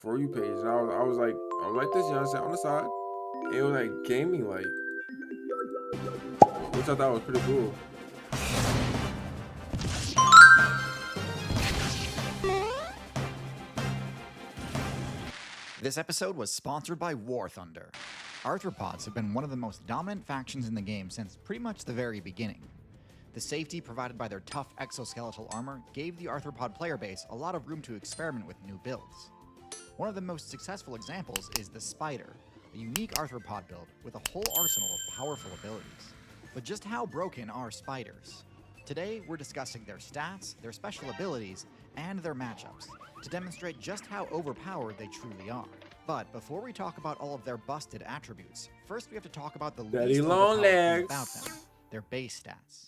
For You page, and I was like this, you know what I'm saying, on the side, and it was like gaming, like, which I thought was pretty cool. This episode was sponsored by War Thunder. Arthropods have been one of the most dominant factions in the game since pretty much the very beginning. The safety provided by their tough exoskeletal armor gave the arthropod player base a lot of room to experiment with new builds. One of the most successful examples is the Spider, a unique arthropod build with a whole arsenal of powerful abilities. But just how broken are spiders? Today, we're discussing their stats, their special abilities, and their matchups to demonstrate just how overpowered they truly are. But before we talk about all of their busted attributes, first we have to talk about the Daddy least long overpowered thing legs. about them, their base stats.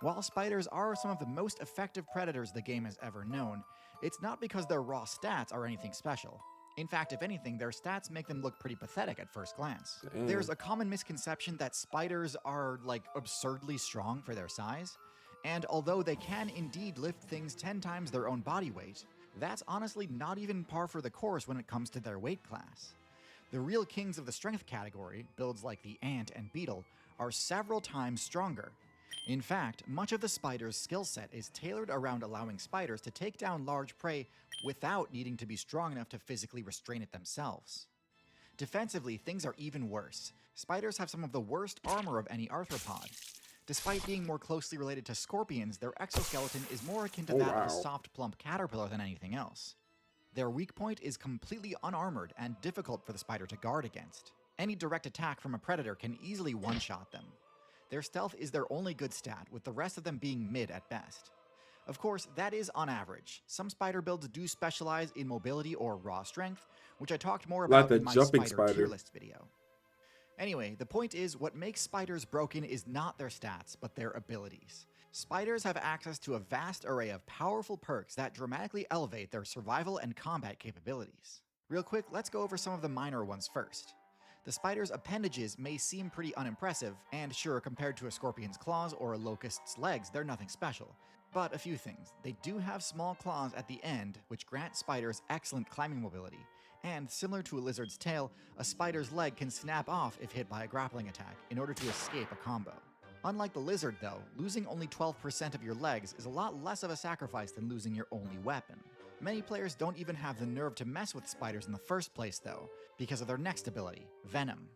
While spiders are some of the most effective predators the game has ever known, it's not because their raw stats are anything special. In fact, if anything, their stats make them look pretty pathetic at first glance. Damn. There's a common misconception that spiders are, like, absurdly strong for their size, and although they can indeed lift things 10 times their own body weight, that's honestly not even par for the course when it comes to their weight class. The real kings of the strength category, builds like the ant and beetle, are several times stronger. In fact, much of the spider's skill set is tailored around allowing spiders to take down large prey without needing to be strong enough to physically restrain it themselves. Defensively, things are even worse. Spiders have some of the worst armor of any arthropod. Despite being more closely related to scorpions, their exoskeleton is more akin to that of a soft, plump caterpillar than anything else. Their weak point is completely unarmored and difficult for the spider to guard against. Any direct attack from a predator can easily one-shot them. Their stealth is their only good stat, with the rest of them being mid at best. Of course, that is on average. Some spider builds do specialize in mobility or raw strength, which I talked more about in my spider tier list video. Anyway, the point is, what makes spiders broken is not their stats, but their abilities. Spiders have access to a vast array of powerful perks that dramatically elevate their survival and combat capabilities. Real quick, let's go over some of the minor ones first. The spider's appendages may seem pretty unimpressive, and sure, compared to a scorpion's claws or a locust's legs, they're nothing special. But a few things. They do have small claws at the end, which grant spiders excellent climbing mobility. And similar to a lizard's tail, a spider's leg can snap off if hit by a grappling attack in order to escape a combo. Unlike the lizard though, losing only 12% of your legs is a lot less of a sacrifice than losing your only weapon. Many players don't even have the nerve to mess with spiders in the first place though, because of their next ability, Venom.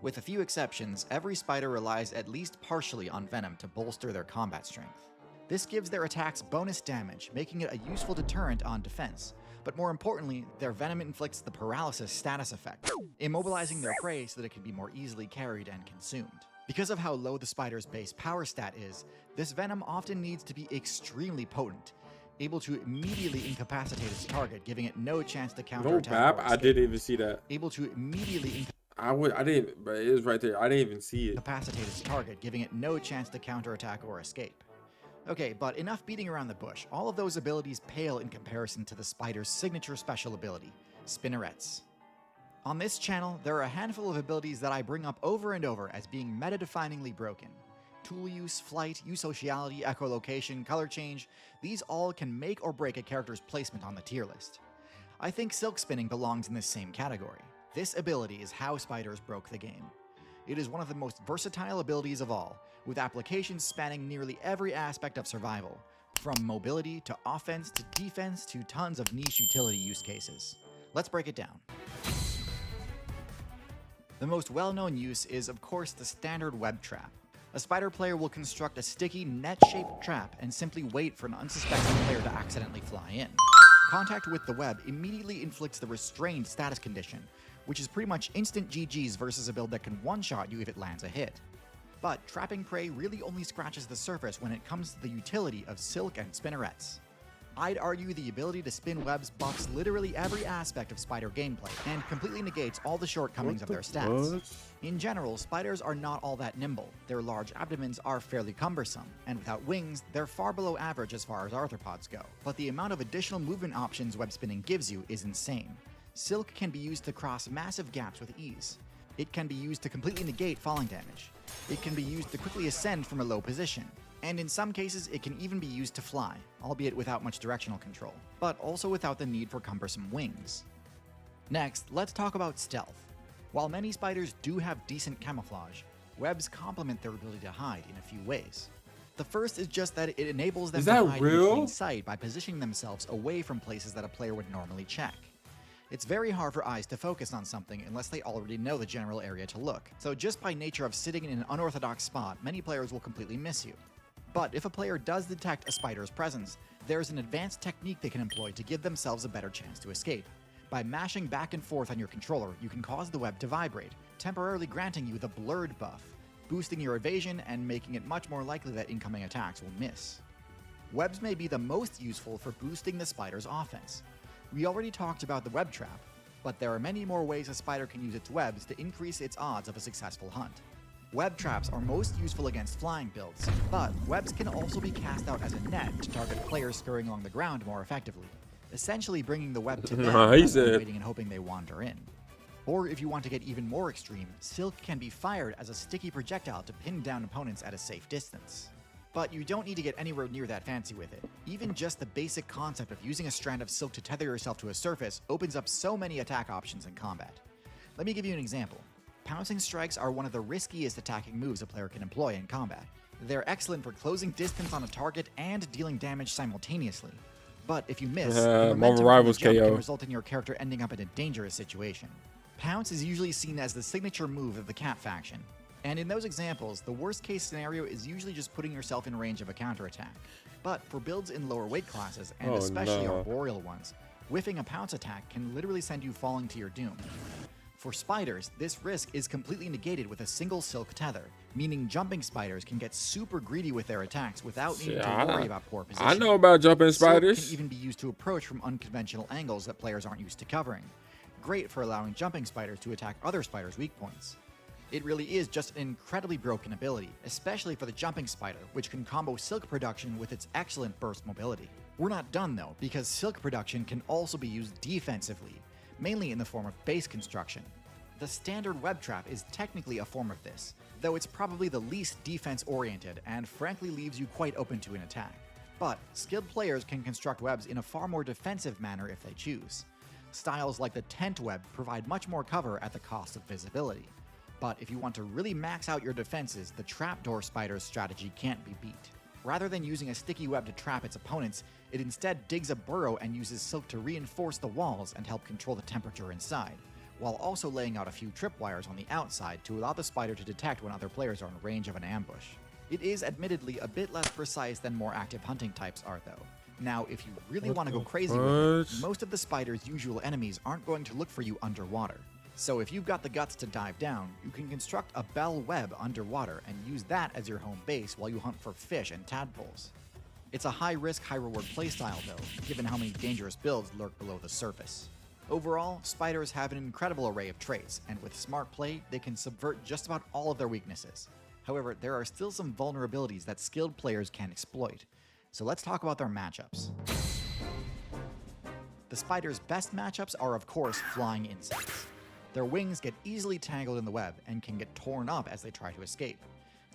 With a few exceptions, every spider relies at least partially on Venom to bolster their combat strength. This gives their attacks bonus damage, making it a useful deterrent on defense. But more importantly, their venom inflicts the paralysis status effect, immobilizing their prey so that it can be more easily carried and consumed. Because of how low the spider's base power stat is, this venom often needs to be extremely potent, able to immediately incapacitate its target, giving it no chance to counterattack. No bap, I didn't even see that. Able to immediately I didn't, but it was right there. I didn't even see it. Incapacitate its target, giving it no chance to counterattack or escape. Okay, but enough beating around the bush. All of those abilities pale in comparison to the spider's signature special ability, spinnerets. On this channel, there are a handful of abilities that I bring up over and over as being meta-definingly broken. Tool use, flight, eusociality, echolocation, color change, these all can make or break a character's placement on the tier list. I think silk spinning belongs in this same category. This ability is how spiders broke the game. It is one of the most versatile abilities of all, with applications spanning nearly every aspect of survival, from mobility to offense to defense to tons of niche utility use cases. Let's break it down. The most well-known use is, of course, the standard web trap. A spider player will construct a sticky, net-shaped trap and simply wait for an unsuspecting player to accidentally fly in. Contact with the web immediately inflicts the restrained status condition, which is pretty much instant GG's versus a build that can one-shot you if it lands a hit. But trapping prey really only scratches the surface when it comes to the utility of silk and spinnerets. I'd argue the ability to spin webs buffs literally every aspect of spider gameplay, and completely negates all the shortcomings of their stats. In general, spiders are not all that nimble, their large abdomens are fairly cumbersome, and without wings, they're far below average as far as arthropods go. But the amount of additional movement options web spinning gives you is insane. Silk can be used to cross massive gaps with ease. It can be used to completely negate falling damage. It can be used to quickly ascend from a low position. And in some cases, it can even be used to fly, albeit without much directional control, but also without the need for cumbersome wings. Next, let's talk about stealth. While many spiders do have decent camouflage, webs complement their ability to hide in a few ways. The first is just that it enables them Is to that hide in real? plain sight by positioning themselves away from places that a player would normally check. It's very hard for eyes to focus on something unless they already know the general area to look, so just by nature of sitting in an unorthodox spot, many players will completely miss you. But if a player does detect a spider's presence, there's an advanced technique they can employ to give themselves a better chance to escape. By mashing back and forth on your controller, you can cause the web to vibrate, temporarily granting you the blurred buff, boosting your evasion and making it much more likely that incoming attacks will miss. Webs may be the most useful for boosting the spider's offense. We already talked about the web trap, but there are many more ways a spider can use its webs to increase its odds of a successful hunt. Web traps are most useful against flying builds, but webs can also be cast out as a net to target players scurrying along the ground more effectively, essentially bringing the web to them rather than waiting and hoping they wander in. Or if you want to get even more extreme, silk can be fired as a sticky projectile to pin down opponents at a safe distance. But you don't need to get anywhere near that fancy with it. Even just the basic concept of using a strand of silk to tether yourself to a surface opens up so many attack options in combat. Let me give you an example. Pouncing strikes are one of the riskiest attacking moves a player can employ in combat. They're excellent for closing distance on a target and dealing damage simultaneously. But if you miss, the momentum from the jump can result in your character ending up in a dangerous situation. Pounce is usually seen as the signature move of the Cat faction, and in those examples, the worst case scenario is usually just putting yourself in range of a counterattack. But for builds in lower weight classes, and especially arboreal ones, whiffing a pounce attack can literally send you falling to your doom. For spiders, this risk is completely negated with a single silk tether, meaning jumping spiders can get super greedy with their attacks without needing to worry about poor position. I know about jumping spiders. Silk can even be used to approach from unconventional angles that players aren't used to covering. Great for allowing jumping spiders to attack other spiders' weak points. It really is just an incredibly broken ability, especially for the jumping spider, which can combo silk production with its excellent burst mobility. We're not done though, because silk production can also be used defensively, mainly in the form of base construction. The standard web trap is technically a form of this, though it's probably the least defense-oriented and frankly leaves you quite open to an attack. But skilled players can construct webs in a far more defensive manner if they choose. Styles like the tent web provide much more cover at the cost of visibility. But if you want to really max out your defenses, the trapdoor spider's strategy can't be beat. Rather than using a sticky web to trap its opponents, it instead digs a burrow and uses silk to reinforce the walls and help control the temperature inside, while also laying out a few tripwires on the outside to allow the spider to detect when other players are in range of an ambush. It is admittedly a bit less precise than more active hunting types are though. Now, if you really want to go crazy with it, most of the spider's usual enemies aren't going to look for you underwater. So if you've got the guts to dive down, you can construct a bell web underwater and use that as your home base while you hunt for fish and tadpoles. It's a high-risk, high-reward playstyle though, given how many dangerous builds lurk below the surface. Overall, spiders have an incredible array of traits, and with smart play, they can subvert just about all of their weaknesses. However, there are still some vulnerabilities that skilled players can exploit. So let's talk about their matchups. The spider's best matchups are of course flying insects. Their wings get easily tangled in the web and can get torn up as they try to escape.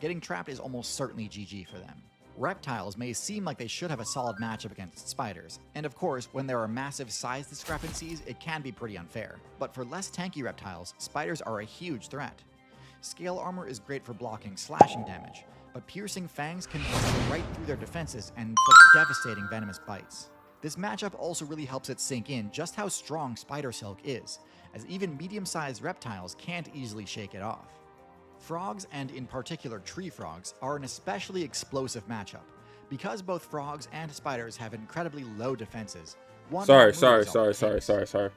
Getting trapped is almost certainly GG for them. Reptiles may seem like they should have a solid matchup against spiders, and of course, when there are massive size discrepancies, it can be pretty unfair. But for less tanky reptiles, spiders are a huge threat. Scale armor is great for blocking slashing damage, but piercing fangs can punch right through their defenses and inflict devastating venomous bites. This matchup also really helps it sink in just how strong spider silk is, as even medium-sized reptiles can't easily shake it off. Frogs, and in particular tree frogs, are an especially explosive matchup. Because both frogs and spiders have incredibly low defenses, sorry.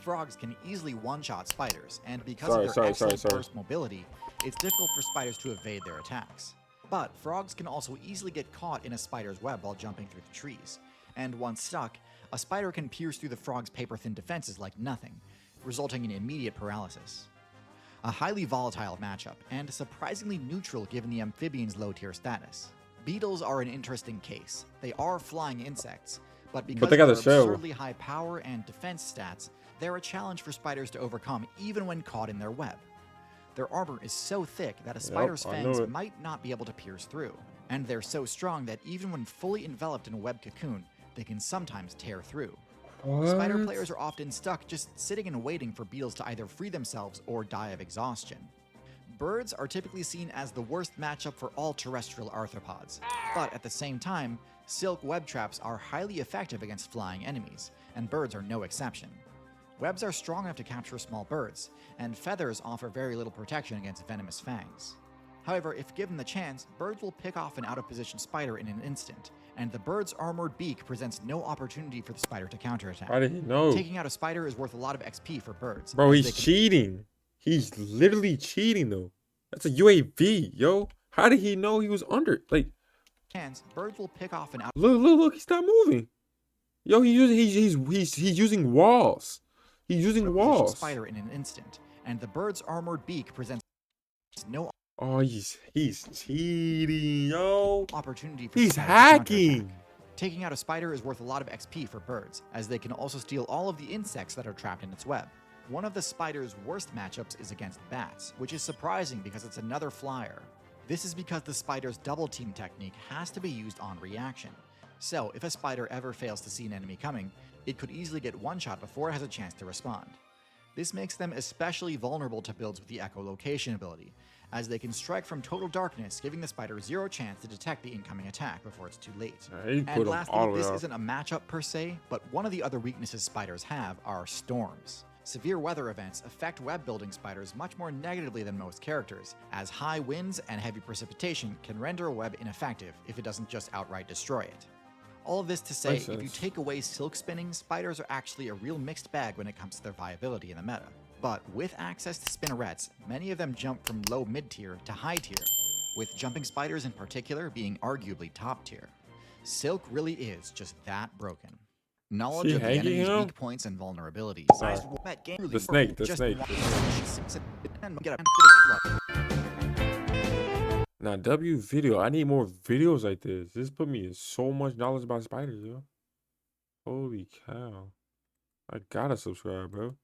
Frogs can easily one-shot spiders, and because of their excellent burst mobility, it's difficult for spiders to evade their attacks. But frogs can also easily get caught in a spider's web while jumping through the trees, and once stuck, a spider can pierce through the frog's paper-thin defenses like nothing, resulting in immediate paralysis. A highly volatile matchup, and surprisingly neutral given the amphibian's low-tier status. Beetles are an interesting case. They are flying insects, but because of their absurdly high power and defense stats, they're a challenge for spiders to overcome even when caught in their web. Their armor is so thick that a spider's fangs might not be able to pierce through. And they're so strong that even when fully enveloped in a web cocoon, they can sometimes tear through. Spider What? players are often stuck just sitting and waiting for beetles to either free themselves or die of exhaustion. Birds are typically seen as the worst matchup for all terrestrial arthropods, but at the same time, silk web traps are highly effective against flying enemies, and birds are no exception. Webs are strong enough to capture small birds, and feathers offer very little protection against venomous fangs. However, if given the chance, birds will pick off an out-of-position spider in an instant, and the bird's armored beak presents no opportunity for the spider to counterattack. How did he know? Taking out a spider is worth a lot of XP for birds. Bro, as he's they can cheating. He's literally cheating though. That's a UAV, yo. How did he know he was under? Like, chance, birds will pick off an out look, he stopped moving. Yo, he's using walls. He's using of walls. spider in an instant, and the bird's armored beak presents no Oh, he's cheating, yo. opportunity for He's the spider to counterattack. hacking. Taking out a spider is worth a lot of XP for birds, as they can also steal all of the insects that are trapped in its web. One of the spider's worst matchups is against bats, which is surprising because it's another flyer. This is because the spider's double team technique has to be used on reaction. So, if a spider ever fails to see an enemy coming, it could easily get one shot before it has a chance to respond. This makes them especially vulnerable to builds with the echolocation ability, as they can strike from total darkness, giving the spider zero chance to detect the incoming attack before it's too late. He put And him all lastly, the way this up. isn't a matchup per se, but one of the other weaknesses spiders have are storms. Severe weather events affect web building spiders much more negatively than most characters, as high winds and heavy precipitation can render a web ineffective if it doesn't just outright destroy it. All of this to say, Makes if you sense. take away silk spinning, spiders are actually a real mixed bag when it comes to their viability in the meta. But with access to spinnerets, many of them jump from low mid-tier to high tier, with jumping spiders in particular being arguably top tier. Silk really is just that broken. Knowledge She of the hanging enemy's him? weak points and vulnerabilities. Sorry. The snake, the snake. Now, W video. I need more videos like this. This put me in so much knowledge about spiders, yo. Holy cow. I gotta subscribe, bro.